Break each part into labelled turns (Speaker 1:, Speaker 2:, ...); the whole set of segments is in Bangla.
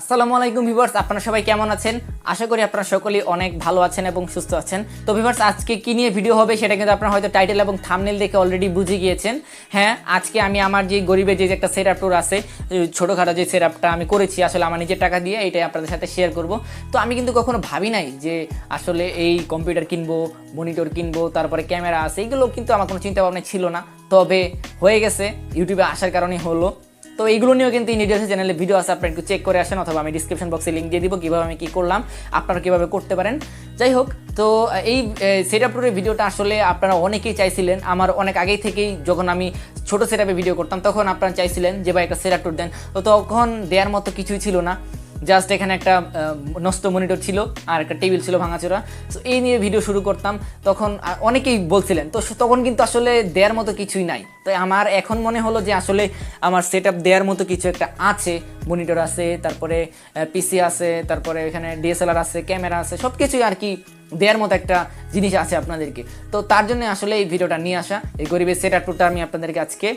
Speaker 1: আসসালামু আলাইকুম ভিউয়ার্স, আপনারা সবাই কেমন আছেন? আশা করি আপনারা সকলেই অনেক ভালো আছেন এবং সুস্থ আছেন। তো ভিউয়ার্স, আজকে কি নিয়ে ভিডিও হবে সেটা কিন্তু আপনারা হয়তো টাইটেল এবং থাম্বনেল দেখে অলরেডি বুঝে গিয়েছেন। হ্যাঁ, আজকে আমি আমার যে গরিবের যে একটা সেটআপ ট্যুর আছে, ছোটোখাটো যে সেটআপটা আমি করেছি আসলে আমার নিজের টাকা দিয়ে, এইটাই আপনাদের সাথে শেয়ার করব। তো আমি কিন্তু কখনো ভাবি নাই যে আসলে এই কম্পিউটার কিনবো, মনিটর কিনবো, তারপরে ক্যামেরা আছে, এইগুলো কিন্তু আমার কোনো চিন্তা ভাবনা ছিল না। তবে হয়ে গেছে, ইউটিউবে আসার কারণেই হলো। তো এইগুলো নিয়েও কিন্তু ইন্ডিয়াসের চ্যানেলে ভিডিও আছে, আপনারা একটু চেক করে আসেন, অথবা আমি ডিসক্রিপশন বক্সে লিঙ্ক দিয়ে দিব কীভাবে আমি কী করলাম, আপনারা কীভাবে করতে পারেন। যাই হোক, তো এই সেটআপ ট্যুরের ভিডিওটা আসলে আপনারা অনেকেই চাইছিলেন। আমার অনেক আগেই থেকেই যখন আমি ছোটো সেটআপে ভিডিও করতাম তখন আপনারা চাইছিলেন যে ভাই একটা সেটআপ ট্যুর দেন। তো তখন দেওয়ার মতো কিছুই ছিল না, জাস্ট এখানে একটা নষ্ট মনিটর ছিল আর একটা টেবিল ছিল ভাঙাচোরা। সো এই নিয়ে ভিডিও শুরু করতাম, তখন অনেকেই বলছিলেন। তো তখন কিন্তু আসলে দেওয়ার মতো কিছুই নাই। তো আমার এখন মনে হলো যে আসলে আমার সেটআপ দেওয়ার মতো কিছু একটা আছে। মনিটর আছে, তারপরে পিসি আছে, তারপরে এখানে ডিএসএলআর আছে, ক্যামেরা আছে, সব কিছুই আর কি দেওয়ার মতো একটা জিনিস আছে আপনাদেরকে। তো তার জন্য আসলে এই ভিডিওটা নিয়ে আসা, এই গরিবের সেটআপ ট্যুরটা আমি আপনাদেরকে আজকে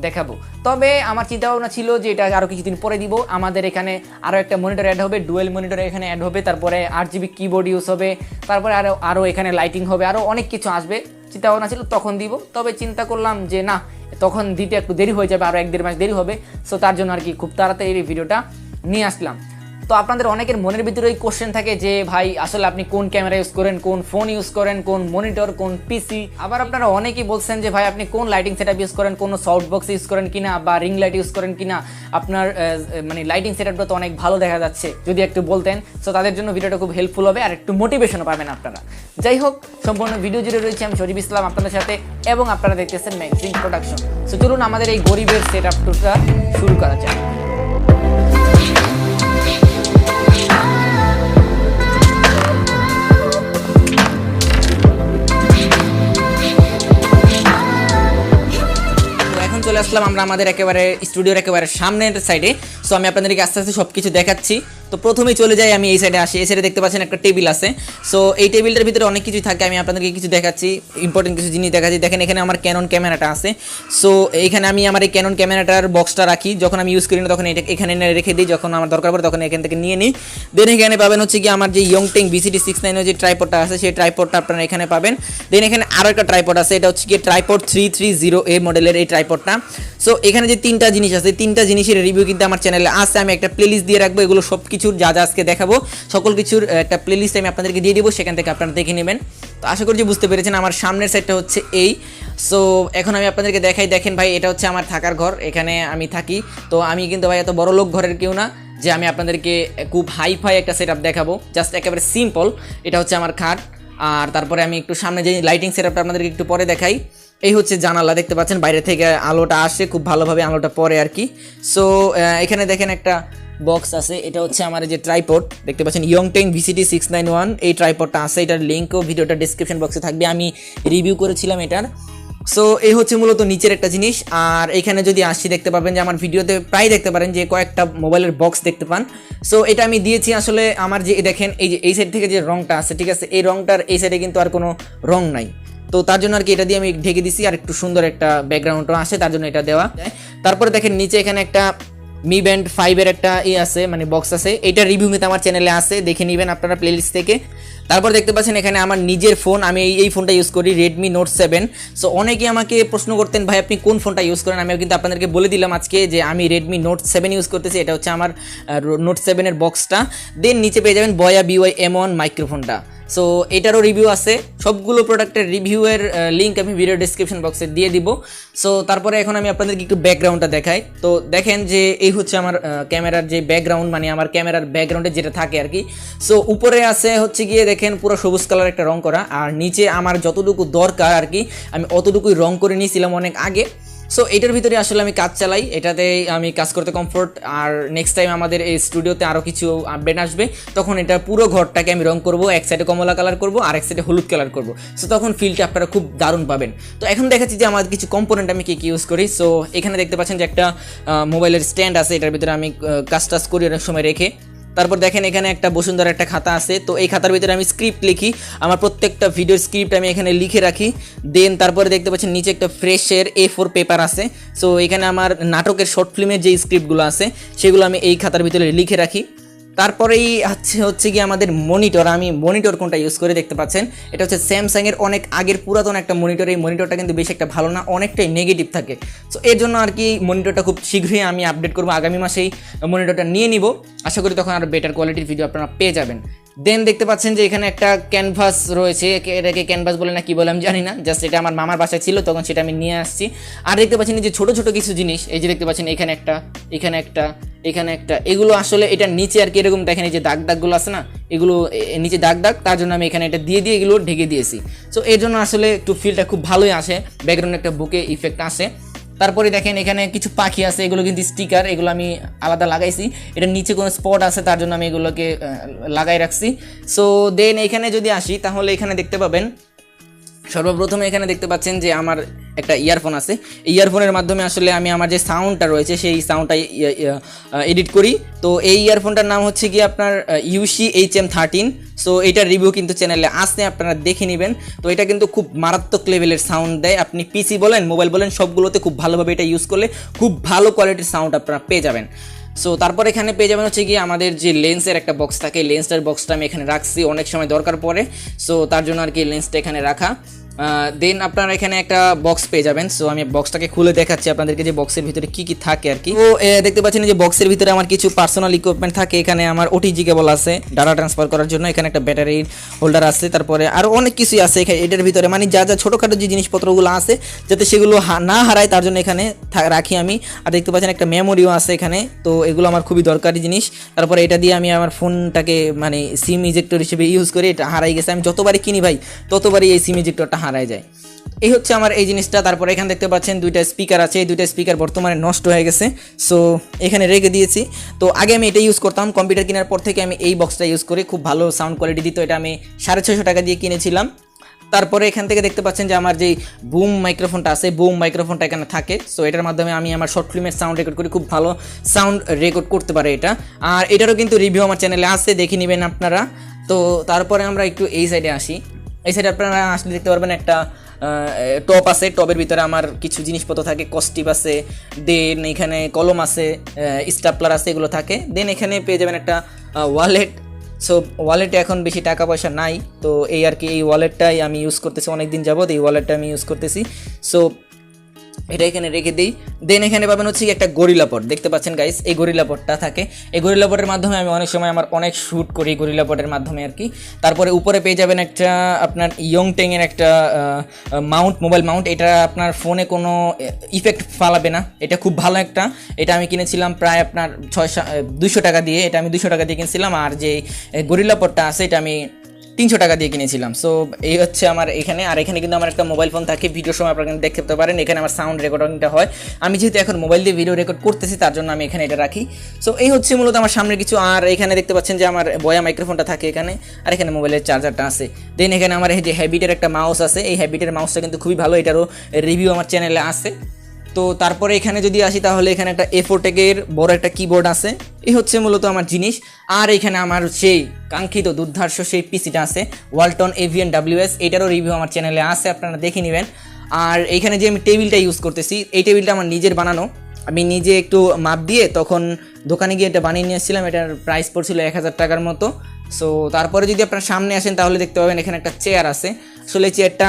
Speaker 1: দেখাবো। তবে আমার চিন্তা ভাবনা ছিল যে এটা আরও কিছুদিন পরে দিব। আমাদের এখানে আরও একটা মনিটর অ্যাড হবে, ডুয়েল মনিটর এখানে অ্যাড হবে, তারপরে 8GB কিবোর্ড ইউজ হবে, তারপরে আরও এখানে লাইটিং হবে, আরও অনেক কিছু আসবে। চিন্তা ভাবনা ছিল তখন দিব, তবে চিন্তা করলাম যে না, তখন দিতে একটু দেরি হয়ে যাবে, আরও 1-1.5 মাস দেরি হবে। সো তার জন্য আর কি খুব তাড়াতাড়ি এই ভিডিওটা নিয়ে আসলাম। তো আপনাদের অনেকের মনের ভিতরে এই কোশ্চেন থাকে যে ভাই আসলে আপনি কোন ক্যামেরা ইউজ করেন, কোন ফোন ইউজ করেন, কোন মনিটর, কোন পিসি। আবার আপনারা অনেকেই বলছেন যে ভাই আপনি কোন লাইটিং সেটআপ ইউজ করেন, কোন সফট বক্স ইউজ করেন কিনা, বা রিং লাইট ইউজ করেন কিনা। আপনার মানে লাইটিং সেটআপটা তো অনেক ভালো দেখা যাচ্ছে, যদি একটু বলতেন। সো তাদের জন্য ভিডিওটা খুব হেল্পফুল হবে আর একটু মোটিভেশনও পাবেন আপনারা। যাই হোক, সম্পূর্ণ ভিডিও জুড়ে রয়েছে আমি শরীফ ইসলাম আপনাদের সাথে, এবং আপনারা দেখতেছেন ম্যাগজিন প্রোডাকশন। সো চলুন আমাদের এই গরিবের সেটআপ টুরটা শুরু করা যায়। চলে আসলাম আমরা আমাদের একেবারে স্টুডিওর একেবারে সামনের সাইডে। সো আমি আপনাদেরকে আস্তে আস্তে সব কিছু দেখাচ্ছি। তো প্রথমেই চলে যাই আমি এই সাইডে আসি। এই সাইডে দেখতে পাচ্ছেন একটা টেবিল আছে। সো এই টেবিলটার ভিতরে অনেক কিছু থাকে, আমি আপনাদেরকে কিছু দেখাচ্ছি, ইম্পর্টেন্ট কিছু জিনিস দেখাচ্ছি। দেখেন এখানে আমার ক্যানন ক্যামেরাটা আছে। সো এইখানে আমি আমার এই ক্যানন ক্যামেরাটার বক্সটা রাখি, যখন আমি ইউজ করি না তখন এটা এখানে রেখে দিই, যখন আমার দরকার পড়ে তখন এখান থেকে নিয়ে নিই। দেন এখানে পাবেন হচ্ছে কি আমার যে ইয়ংটেং BCD69 যে ট্রাইপডটা আছে, সেই ট্রাইপডটা আপনারা এখানে পাবেন। দেন এখানে আরও একটা ট্রাইপড আছে, এটা হচ্ছে কি ট্রাইপড 330A মডেলের এই ট্রাইপডটা। সো এখানে যে তিনটা জিনিস আছে, তিনটা জিনিসের রিভিউ কিন্তু আমার চ্যানেলে আছে। আমি একটা প্লেলিস্ট দিয়ে রাখবো, এগুলো সব কিছুর যা যা আজকে দেখাবো সকল কিছুর একটা প্লেলিস্ট আমি আপনাদেরকে দিয়ে দেবো, সেখান থেকে আপনারা দেখে নেবেন। তো আশা করি যে বুঝতে পেরেছেন। আমার সামনের সাইডটা হচ্ছে এই। সো এখন আমি আপনাদেরকে দেখাই। দেখেন ভাই, এটা হচ্ছে আমার থাকার ঘর, এখানে আমি থাকি। তো আমি কিন্তু ভাই এত বড় লোক ঘরের কেউ না যে আমি আপনাদেরকে খুব হাইফাই একটা সেটআপ দেখাবো। জাস্ট একেবারে সিম্পল। এটা হচ্ছে আমার খাট, আর তারপরে আমি একটু সামনে যে লাইটিং সেটআপটা আপনাদেরকে একটু পরে দেখাই। এই হচ্ছে জানালা, দেখতে পাচ্ছেন বাইরে থেকে আলোটা আসে, খুব ভালোভাবে আলোটা পড়ে আর কি। সো এখানে দেখেন একটা বক্স আছে, এটা হচ্ছে আমার যে ট্রাইপড দেখতে পাচ্ছেন, ইয়ংটেং BCD691 এই ট্রাইপডটা আছে। এটার লিঙ্কও ভিডিওটা ডিসক্রিপশন বক্সে থাকবে, আমি রিভিউ করেছিলাম এটার। সো এই হচ্ছে মূলত নিচের একটা জিনিস। আর এখানে যদি আসি দেখতে পাবেন যে আমার ভিডিওতে প্রায় দেখতে পারেন যে কয়েকটা মোবাইলের বক্স দেখতে পান। সো এটা আমি দিয়েছি আসলে আমার যে দেখেন এই যে এই সাইড থেকে যে রংটা আছে, ঠিক আছে, এই রংটার এই সাইডে কিন্তু আর কোনো রং নাই। তো তার জন্য আর কি এটা দিয়ে আমি ঢেকে দিছি, আর একটু সুন্দর একটা ব্যাকগ্রাউন্ডও আসে, তার জন্য এটা দেওয়া। তারপরে দেখেন নিচে এখানে একটা Mi Band 5 একটা আছে, মানে বক্স আছে। এইটার রিভিউ কিন্তু আমার চ্যানেলে আছে, দেখে নেবেন আপনারা প্লেলিস্ট থেকে। তারপর দেখতে পাচ্ছেন এখানে আমার নিজের ফোন, আমি এই ফোনটা ইউজ করি, Redmi Note 7। সো অনেকেই আমাকে প্রশ্ন করতেন ভাই আপনি কোন ফোনটা ইউজ করেন। আমি কিন্তু আপনাদেরকে বলে দিলাম আজকে যে আমি Redmi Note 7 ইউজ করতেছি। এটা হচ্ছে আমার Note 7 এর বক্সটা। দেন নিচে পেয়ে যাবেন বয়া BY-M1 মাইক্রোফোনটা। সো এটারও রিভিউ আছে, সবগুলো প্রোডাক্টের রিভিউয়ের লিঙ্ক আমি ভিডিও ডিসক্রিপশন বক্সে দিয়ে দিব। সো তারপরে এখন আমি আপনাদেরকে একটু ব্যাকগ্রাউন্ডটা দেখাই। তো দেখেন যে এই হচ্ছে আমার ক্যামেরার যে ব্যাকগ্রাউন্ড, মানে আমার ক্যামেরার ব্যাকগ্রাউন্ডে যেটা থাকে আর কি। সো উপরে আছে হচ্ছে গিয়ে দেখেন পুরো সবুজ কালার একটা রং করা, আর নিচে আমার যতটুকু দরকার আর কি আমি অতটুকুই রং করে নিয়েছিলাম অনেক আগে। সো এটার ভিতরে আসলে আমি কাজ চালাই, এটাতে আমি কাজ করতে কমফোর্ট। আর নেক্সট টাইম আমাদের এই স্টুডিওতে আরও কিছু আপডেট আসবে, তখন এটা পুরো ঘরটাকে আমি রং করব, এক সাইডে কমলা কালার করব আর এক সাইডে হলুদ কালার করব। সো তখন ফিলটা আপনারা খুব দারুণ পাবেন। তো এখন দেখাচ্ছি যে আমার কিছু কম্পোনেন্ট আমি কি ইউজ করি। সো এখানে দেখতে পাচ্ছেন যে একটা মোবাইলের স্ট্যান্ড আছে, এটার ভিতরে আমি কাজ টাজ করি অনেক সময় রেখে। তারপর দেখেন এখানে একটা বসুন্ধরা একটা খাতা আছে। তো এই খাতার ভিতরে আমি স্ক্রিপ্ট লিখি, আমার প্রত্যেকটা ভিডিওর স্ক্রিপ্ট আমি এখানে লিখে রাখি। দেন তারপরে দেখতে পাচ্ছেন নিচে একটা ফ্রেশের A4 পেপার আছে। সো এখানে আমার নাটকের শর্ট ফিল্মের যে স্ক্রিপ্টগুলো আছে সেগুলো আমি এই খাতার ভিতরে লিখে রাখি। তারপরেই হচ্ছে কি আমাদের মনিটর। আমি মনিটর কোনটা ইউজ করে দেখতে পাচ্ছেন, এটা হচ্ছে স্যামসাংয়ের অনেক আগের পুরাতন একটা মনিটর। এই মনিটরটা কিন্তু বেশ একটা ভালো না, অনেকটাই নেগেটিভ থাকে। সো এর জন্য আর কি মনিটরটা খুব শীঘ্রই আমি আপডেট করবো, আগামী মাসেই মনিটরটা নিয়ে নিব। আশা করি তখন আরও বেটার কোয়ালিটির ভিডিও আপনারা পেয়ে যাবেন। দেন দেখতে পাচ্ছেন যে এখানে একটা ক্যানভাস রয়েছে, এটাকে ক্যানভাস বলে না কি বলে আমি জানি না, জাস্ট এটা আমার মামার বাসায় ছিল তখন সেটা আমি নিয়ে আসছি। আর দেখতে পাচ্ছেন যে ছোটো ছোটো কিছু জিনিস, এই যে দেখতে পাচ্ছেন এখানে একটা, এখানে একটা, এখানে একটা, এগুলো আসলে এটার নিচে আর কি এরকম দেখেন এই যে দাগ দাগগুলো আছে না, এগুলো নিচে দাগ দাগ, তার জন্য আমি এখানে এটা দিয়ে এগুলো ঢেকে দিয়েছি। সো এর জন্য আসলে একটু ফিলটা খুব ভালোই আসে, ব্যাকগ্রাউন্ডে একটা বুকে ইফেক্ট আসে। তারপরে দেখেন এখানে কিছু পাখি আছে, এগুলো কিন্তু স্টিকার, এগুলো আমি আলাদা লাগাইছি, এটার নিচে কোনো স্পট আছে তার জন্য আমি এগুলোকে লাগাই রাখছি। সো দেন এখানে যদি আসি তাহলে এখানে দেখতে পাবেন, সর্বপ্রথমে এখানে দেখতে পাচ্ছেন যে আমার একটা ইয়ারফোন আছে। এই ইয়ারফোনের মাধ্যমে আসলে আমি আমার যে সাউন্ডটা রয়েছে সেই সাউন্ডটা এডিট করি। তো এই ইয়ারফোনটার নাম হচ্ছে কি আপনার ইউসি HM13। সো এইটার রিভিউ কিন্তু চ্যানেলে আসে, আপনারা দেখে নেবেন। তো এটা কিন্তু খুব মারাত্মক লেভেলের সাউন্ড দেয়, আপনি পিসি বলেন মোবাইল বলেন সবগুলোতে খুব ভালোভাবে এটা ইউজ করলে খুব ভালো কোয়ালিটির সাউন্ড আপনারা পেয়ে যাবেন। সো তারপর এখানে পেয়ে যাবেন হচ্ছে কি আমাদের যে লেন্সের একটা বক্স থাকে, লেন্সটার বক্সটা আমি এখানে রাখছি অনেক সময় দরকার পড়ে, সো তার জন্য আর কি লেন্সটা এখানে রাখা। দেন আপনারা এখানে একটা বক্স পেয়ে যাবেন। সো আমি বক্সটাকে খুলে দেখাচ্ছি আপনাদেরকে যে বক্সের ভিতরে কি কি থাকে আর কি। তো দেখতে পাচ্ছেন যে বক্সের ভিতরে আমার কিছু পার্সোনাল ইকুইপমেন্ট থাকে। এখানে আমার ওটিজি কেবল আছে ডাটা ট্রান্সফার করার জন্য, এখানে একটা ব্যাটারির হোল্ডার আছে, তারপরে আরও অনেক কিছুই আছে এটার ভিতরে, মানে যা যা ছোটোখাটো যে জিনিসপত্রগুলো আছে যাতে সেগুলো না হারায় তার জন্য এখানে রাখি আমি। আর দেখতে পাচ্ছেন একটা মেমোরিও আছে এখানে, তো এগুলো আমার খুবই দরকারি জিনিস। তারপরে এটা দিয়ে আমি আমার ফোনটাকে মানে সিম ইজেক্টর হিসেবে ইউজ করি, এটা হারাই গেছে, আমি যতবারই কিনি ভাই ততবারই এই সিম ইজেক্টরটা হারায় যায়। এই হচ্ছে আমার এই জিনিসটা। তারপরে এখানে দেখতে পাচ্ছেন দুইটা স্পিকার আছে, এই দুইটা স্পিকার বর্তমানে নষ্ট হয়ে গেছে, সো এখানে রেখে দিয়েছি। তো আগে আমি এটা ইউজ করতাম, কম্পিউটার কেনার পর থেকে আমি এই বক্সটা ইউজ করি, খুব ভালো সাউন্ড কোয়ালিটি দিত, এটা আমি 650 টাকা দিয়ে কিনেছিলাম। তারপরে এখান থেকে দেখতে পাচ্ছেন যে আমার যেই বুম মাইক্রোফোনটা আছে, বুম মাইক্রোফোনটা এখানে থাকে। সো এটার মাধ্যমে আমি আমার শর্ট ফিল্মের সাউন্ড রেকর্ড করি, খুব ভালো সাউন্ড রেকর্ড করতে পারে এটা। আর এটারও কিন্তু রিভিউ আমার চ্যানেলে আছে, দেখে নেবেন আপনারা। তো তারপরে আমরা একটু এই সাইডে আসি। এই সাইডে আপনারা আসলে দেখতে পারবেন একটা টপ আছে, টপের ভিতরে আমার কিছু জিনিসপত্র থাকে, কস্টিপ আছে, দেন এখানে কলম আছে, স্টাপলার আছে, এগুলো থাকে। দেন এখানে পেয়ে যাবেন একটা ওয়ালেট। সো ওয়ালেটে এখন বেশি টাকা পয়সা নাই, তো এই আর কি, এই ওয়ালেটটাই আমি ইউজ করতেছি অনেক দিন যাবত, এই ওয়ালেটটা আমি ইউজ করতেছি। সো এটা এখানে রেখে দিই। দেন এখানে পাবেন হচ্ছে একটা গরিলা পট, দেখতে পাচ্ছেন গাইস, এই গরিলা পটটা থাকে। এই গরিলা পটের মাধ্যমে আমি অনেক সময় আমার অনেক শ্যুট করি গরিলা পটের মাধ্যমে আর কি। তারপরে উপরে পেয়ে যাবেন একটা আপনার ইয়ংটেংয়ের একটা মাউন্ট, মোবাইল মাউন্ট। এটা আপনার ফোনে কোনো ইফেক্ট ফালাবে না, এটা খুব ভালো একটা। এটা আমি কিনেছিলাম প্রায় আপনার 200 টাকা দিয়ে, এটা আমি 200 টাকা দিয়ে কিনেছিলাম। আর যে গরিলা পটটা আছে এটা আমি 300 টাকা দিয়ে কিনেছিলাম। সো এই হচ্ছে আমার এখানে। আর এখানে কিন্তু আমার একটা মোবাইল ফোন থাকে, ভিডিওর সময় আপনারা কিন্তু দেখতে পারেন, এখানে আমার সাউন্ড রেকর্ডিংটা হয়। আমি যেহেতু এখন মোবাইল দিয়ে ভিডিও রেকর্ড করতেছি তার জন্য আমি এখানে এটা রাখি। সো এই হচ্ছে মূলত আমার সামনের কিছু। আর এখানে দেখতে পাচ্ছেন যে আমার বয়া মাইক্রোফোনটা থাকে এখানে, আর এখানে মোবাইলের চার্জারটা আছে। দেন এখানে আমার এই যে হ্যাবিটের একটা মাউস আছে, এই হ্যাবিটের মাউসটা কিন্তু খুবই ভালো, এটারও রিভিউ আমার চ্যানেলে আছে। তো তারপরে এখানে যদি আসি তাহলে এখানে একটা A4 ট্যাগের বড় একটা কিবোর্ড আছে। এই হচ্ছে মূলত আমার জিনিস। আর এখানে আমার সেই কাঙ্ক্ষিত দুর্ধর্ষ সেই পিসিটা আছে, ওয়ালটন এভিএন WS, এটারও রিভিউ আমার চ্যানেলে আছে, আপনারা দেখে নেবেন। আর এইখানে যে আমি টেবিলটা ইউজ করতেছি, এই টেবিলটা আমার নিজের বানানো, আমি নিজে একটু মাপ দিয়ে তখন দোকানে গিয়ে এটা বানিয়ে নিয়ে এসেছিলাম, এটার প্রাইস পড়ছিল 1000 টাকার মতো। সো তারপরে যদি আপনার সামনে আসেন তাহলে দেখতে পাবেন এখানে একটা চেয়ার আছে। আসলে চেয়ারটা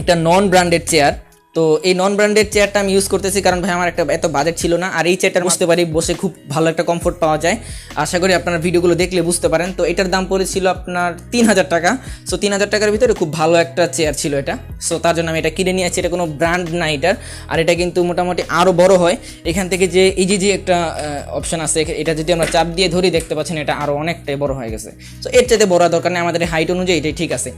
Speaker 1: একটা নন ব্র্যান্ডেড চেয়ার। তো এই নন ব্র্যান্ডেড চেয়ারটা আমি ইউজ করতেছি কারণ ভাই আমার একটা এত বাজেট ছিল না। আর এই চেয়ারটা বুঝতে পারি বসে খুব ভালো একটা কমফোর্ট পাওয়া যায়, আশা করি আপনারা ভিডিওগুলো দেখলে বুঝতে পারেন। তো এটার দাম পড়েছিল আপনার 3000 টাকা। সো 3000 টাকার ভিতরে খুব ভালো একটা চেয়ার ছিল এটা। সো তার জন্য আমি এটা কিনে নিয়ে আসছি, এটা কোনো ব্র্যান্ড না এটার। আর এটা কিন্তু মোটামুটি আরও বড় হয়, এখান থেকে যে এই যে একটা অপশান আছে, এটা যদি আমরা চাপ দিয়ে ধরি দেখতে পাচ্ছেন এটা আরও অনেকটাই বড় হয়ে গেছে। সো এর চাইতে বড় দরকার নেই, আমাদের হাইট অনুযায়ী এটাই ঠিক আছে।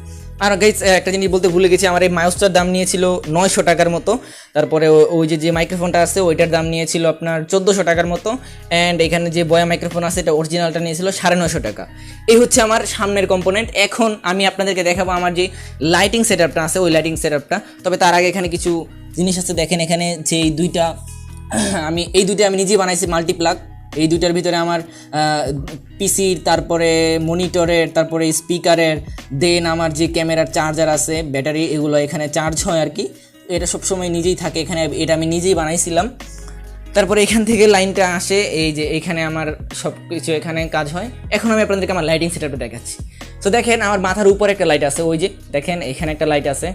Speaker 1: আর গাইস একটা জিনিস বলতে ভুলে গেছি, আমার এই মাউসটার দাম নিয়েছিল 900 টাকার মতো। তারপরে ওই যে মাইক্রোফোনটা আছে ওইটার দাম নিয়েছিল আপনার 1400 টাকার মতো। অ্যান্ড এখানে যে বয়া মাইক্রোফোন আছে এটা অরিজিনালটা নিয়েছিল 950 টাকা। এই হচ্ছে আমার সামনের কম্পোনেন্ট। এখন আমি আপনাদেরকে দেখাবো আমার যে লাইটিং সেটআপটা আছে, ওই লাইটিং সেটআপটা। তবে তার আগে এখানে কিছু জিনিস আছে, দেখেন এখানে যে এই দুইটা আমি নিজেই বানাইছি মাল্টিপ্লাগ। এই দুইটার ভিতরে আমার পিসির, তারপরে মনিটরের, তারপরে স্পিকারের, দেন আমার যে ক্যামেরার চার্জার আছে, ব্যাটারি, এগুলো এখানে চার্জ হয় আর কি। এটা সবসময় নিজেই থাকে এখানে, এটা আমি নিজেই বানাইছিলাম। তারপরে এখান থেকে লাইনটা আসে, এই যে এইখানে আমার সব কিছু এখানে কাজ হয়। এখন আমি আপনাদেরকে আমার লাইটিং সেটআপটা দেখাচ্ছি। তো দেখেন আমার মাথার উপরে একটা লাইট আছে, ওই যে দেখেন এখানে একটা লাইট আছে,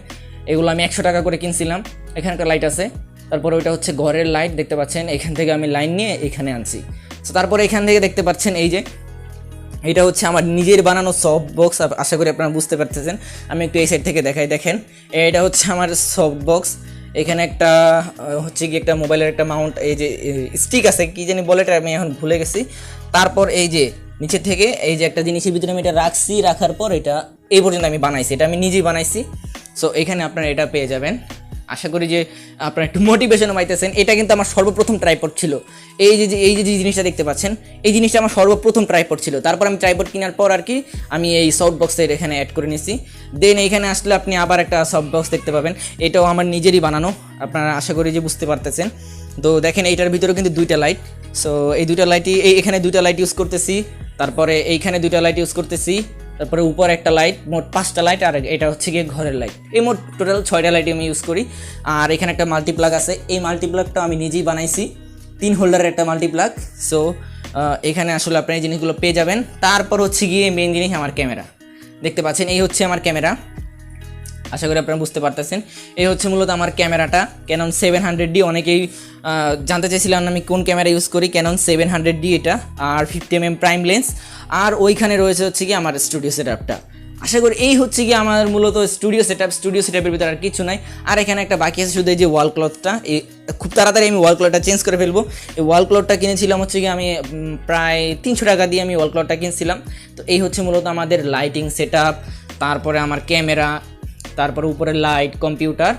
Speaker 1: এগুলো আমি 100 টাকা করে কিনছিলাম। এখানে একটা লাইট আছে, তারপরে ওইটা হচ্ছে ঘরের লাইট, দেখতে পাচ্ছেন এখান থেকে আমি লাইন নিয়ে এখানে আনছি। তো তারপরে এখান থেকে দেখতে পাচ্ছেন এই যে এটা হচ্ছে আমার নিজের বানানো সফট বক্স, আশা করি আপনারা বুঝতে পারতেছেন। আমি একটু এই সাইড থেকে দেখাই, দেখেন এটা হচ্ছে আমার সফট বক্স। এখানে একটা হচ্ছে কি একটা মোবাইলের একটা মাউন্ট, এই যে স্টিক আছে, কি জানি বলে এটা আমি এখন ভুলে গেছি। তারপর এই যে নিচে থেকে এই যে একটা জিনিসের ভিতরে আমি এটা রাখছি, রাখার পর এটা এই পর্যন্ত আমি বানাইছি, এটা আমি নিজেই বানাইছি। সো এখানে আপনারা এটা পেয়ে যাবেন। আশা করি যে আপনারা একটু মোটিভেশনও পাইতেছেন। এটা কিন্তু আমার সর্বপ্রথম ট্রাইপড ছিল। এই যে জিনিসটা দেখতে পাচ্ছেন, এই জিনিসটা আমার সর্বপ্রথম ট্রাইপড ছিল। তারপর আমি ট্রাইপড কেনার পর আর কি আমি এই সফট বক্সের এখানে অ্যাড করে নিছি। দেন এইখানে আসলে আপনি আবার একটা সফট বক্স দেখতে পাবেন, এটাও আমার নিজেরই বানানো, আপনারা আশা করি যে বুঝতে পারতেছেন। তো দেখেন এইটার ভিতরে কিন্তু দুইটা লাইট। সো এই দুইটা লাইটই এখানে দুইটা লাইট ইউজ করতেছি, তারপরে এইখানে দুইটা লাইট ইউজ করতেছি, তারপরে উপর একটা লাইট, মোট 5টা লাইট, আর এটা হচ্ছে গিয়ে ঘরের লাইট। এই মোট টোটাল 6টা লাইট আমি ইউজ করি। আর এখানে একটা মাল্টিপ্লাগ আছে, এই মাল্টিপ্লাগটা আমি নিজেই বানাইছি, 3 হোল্ডারের একটা মাল্টিপ্লাগ। সো এখানে আসলে আপনি এই জিনিসগুলো পেয়ে যাবেন। তারপর হচ্ছে গিয়ে মেইন জিনিস আমার ক্যামেরা, দেখতে পাচ্ছেন এই হচ্ছে আমার ক্যামেরা, আশা করি আপনারা বুঝতে পারতেছেন। এই হচ্ছে মূলত আমার ক্যামেরাটা, ক্যানন 700D। অনেকেই জানতে চাইছিলাম আমি কোন ক্যামেরা ইউজ করি, ক্যানন 700D এটা, আর 50mm প্রাইম লেন্স। আর ওইখানে রয়েছে হচ্ছে কি আমার স্টুডিও সেটআপটা। আশা করি এই হচ্ছে কি আমার মূলত স্টুডিও সেটআপের ভিতরে আর কিছু নাই। আর এখানে একটা বাকি আছে শুধু এই যে ওয়াল ক্লথটা, খুব তাড়াতাড়ি আমি ওয়াল ক্লথটা চেঞ্জ করে ফেলবো। এই ওয়াল ক্লথটা কিনেছিলাম হচ্ছে কি আমি প্রায় 300 টাকা দিয়ে আমি ওয়াল ক্লথটা কিনছিলাম। তো এই হচ্ছে মূলত আমাদের লাইটিং সেটআপ, তারপরে আমার ক্যামেরা, তারপরে উপরে লাইট, কম্পিউটার,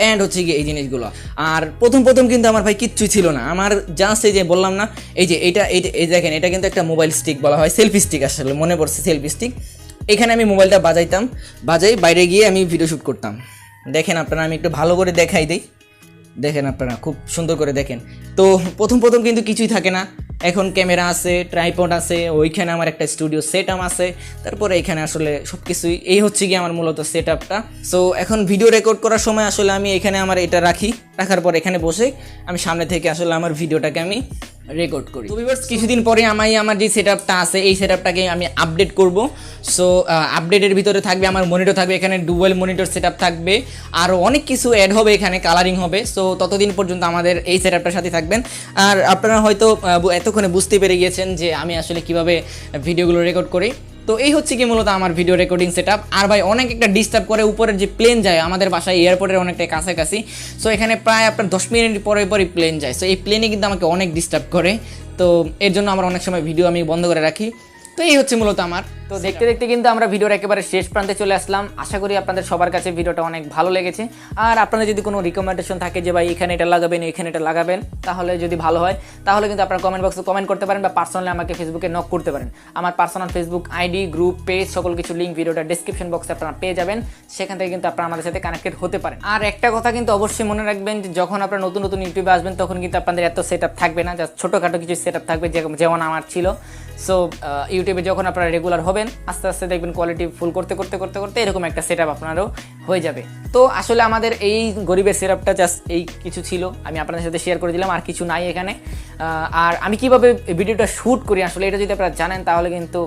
Speaker 1: অ্যান্ড হচ্ছে গিয়ে এই জিনিসগুলো। আর প্রথম কিন্তু আমার ভাই কিচ্ছুই ছিল না, আমার জাস্ট এই যে বললাম না, এই যে এই দেখেন এটা কিন্তু একটা মোবাইল স্টিক বলা হয়, সেলফি স্টিক, আসলে মনে পড়ছে সেলফি স্টিক। এখানে আমি মোবাইলটা বাজাই বাইরে গিয়ে আমি ভিডিও শ্যুট করতাম। দেখেন আপনারা, আমি একটু ভালো করে দেখাই দিই, দেখেন আপনারা খুব সুন্দর করে দেখেন। তো প্রথম কিন্তু কিছুই থাকে না। এখন ক্যামেরা আছে, ট্রাইপড আছে, ওইখানে আমার একটা স্টুডিও সেটআপ আছে, তারপরে এখানে আসলে সব কিছুই, এই হচ্ছে কি আমার মূলত সেটআপটা। সো এখন ভিডিও রেকর্ড করার সময় আসলে আমি এখানে আমার এটা রাখার পর এখানে বসে আমি সামনে থেকে আসলে আমার ভিডিওটাকে আমি রেকর্ড করি। তো ভিউয়ার্স, কিছুদিন পরে আমার যে সেটআপটা আছে এই সেটআপটাকে আমি আপডেট করব। সো আপডেটের ভিতরে থাকবে আমার মনিটর থাকবে, এখানে ডুয়েল মনিটর সেটআপ থাকবে, আরও অনেক কিছু অ্যাড হবে, এখানে কালারিং হবে। সো ততদিন পর্যন্ত আমাদের এই সেটআপটার সাথে থাকবেন। আর আপনারা হয়তো এতক্ষণে বুঝতে পেরে গিয়েছেন যে আমি আসলে কিভাবে ভিডিওগুলো রেকর্ড করি। তো এই হচ্ছে কি মূলত আমার ভিডিও রেকর্ডিং সেটআপ। আর ভাই অনেক একটা ডিস্টার্ব করে, উপরের যে প্লেন যায় আমাদের বাসায় এয়ারপোর্টের অনেকটাই কাছাকাছি। সো এখানে প্রায় আপনার 10 মিনিট পরে প্লেন যায়। সো এই প্লেনে কিন্তু আমাকে অনেক ডিস্টার্ব করে, তো এর জন্য আমার অনেক সময় ভিডিও আমি বন্ধ করে রাখি। তো এই হচ্ছে মূলত আমার। তো দেখতে কিন্তু আমরা ভিডিওর একেবারে শেষ প্রান্তে চলে আসলাম। আশা করি আপনাদের সবার কাছে ভিডিওটা অনেক ভালো লেগেছে। আর আপনাদের যদি কোনো রিকমেন্ডেশন থাকে যে ভাই এখানে এটা লাগাবেন, এখানে এটা লাগাবেন, তাহলে যদি ভালো হয় তাহলে কিন্তু আপনারা কমেন্ট বক্সে কমেন্ট করতে পারেন, বা পার্সোনালি আমাকে ফেসবুকে নক করতে পারেন। আমার personal Facebook ID, group, page, সকল কিছু লিঙ্ক ভিডিওটা ডেসক্রিপশন বক্সে আপনারা পেয়ে যাবেন। সেখান থেকে কিন্তু আপনারা আমাদের সাথে কানেক্টেড হতে পারেন। আর একটা কথা কিন্তু অবশ্যই মনে রাখবেন যে যখন আপনারা নতুন ইউটিউবে আসবেন তখন কিন্তু আপনাদের এত সেটআপ থাকবে না, জাস্ট ছোটোখাটো কিছু সেটআপ থাকবে যেমন আমার ছিল। সো ইউটিউবে যখন আপনারা রেগুলার হবেন আস্তে আস্তে দেখবেন কোয়ালিটি ফুল করতে এরকম একটা সেটআপ আপনারও হয়ে যাবে। তো আসলে আমাদের এই গরিবের সেটআপটা জাস্ট এই কিছু ছিল, আমি আপনাদের সাথে শেয়ার করে দিলাম, আর কিছু নাই এখানে। আর আমি কিভাবে ভিডিওটা শ্যুট করি আসলে এটা যদি আপনারা জানেন তাহলে কিন্তু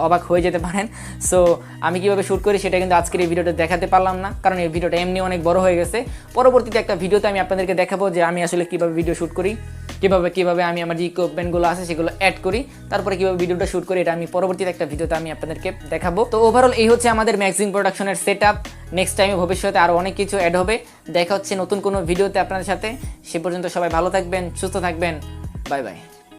Speaker 1: অবাক হয়ে যেতে পারেন। সো আমি কিভাবে শ্যুট করি সেটা কিন্তু আজকের এই ভিডিওটা দেখাতে পারলাম না, কারণ এই ভিডিওটা এমনি অনেক বড় হয়ে গেছে। পরবর্তীতে একটা ভিডিওতে আমি আপনাদেরকে দেখাবো যে আমি আসলে কিভাবে ভিডিও শ্যুট করি, কিভাবে আমি আমার যে ইকুইপমেন্টগুলো আছে সেগুলো অ্যাড করি, তারপরে কিভাবে ভিডিওটা শ্যুট করি, এটা আমি পরবর্তীতে একটা ভিডিওতে আমি আপনাদেরকে দেখাবো। তো ওভারঅল এই হচ্ছে আমাদের ম্যাক্সিং প্রোডাকশনের সেটআপ। নেক্সট টাইমে ভবিষ্যতে আরও অনেক কিছু অ্যাড হবে। দেখা হচ্ছে নতুন কোনো ভিডিওতে আপনাদের সাথে। সে পর্যন্ত সবাই ভালো থাকবেন, সুস্থ থাকবেন। Bye bye.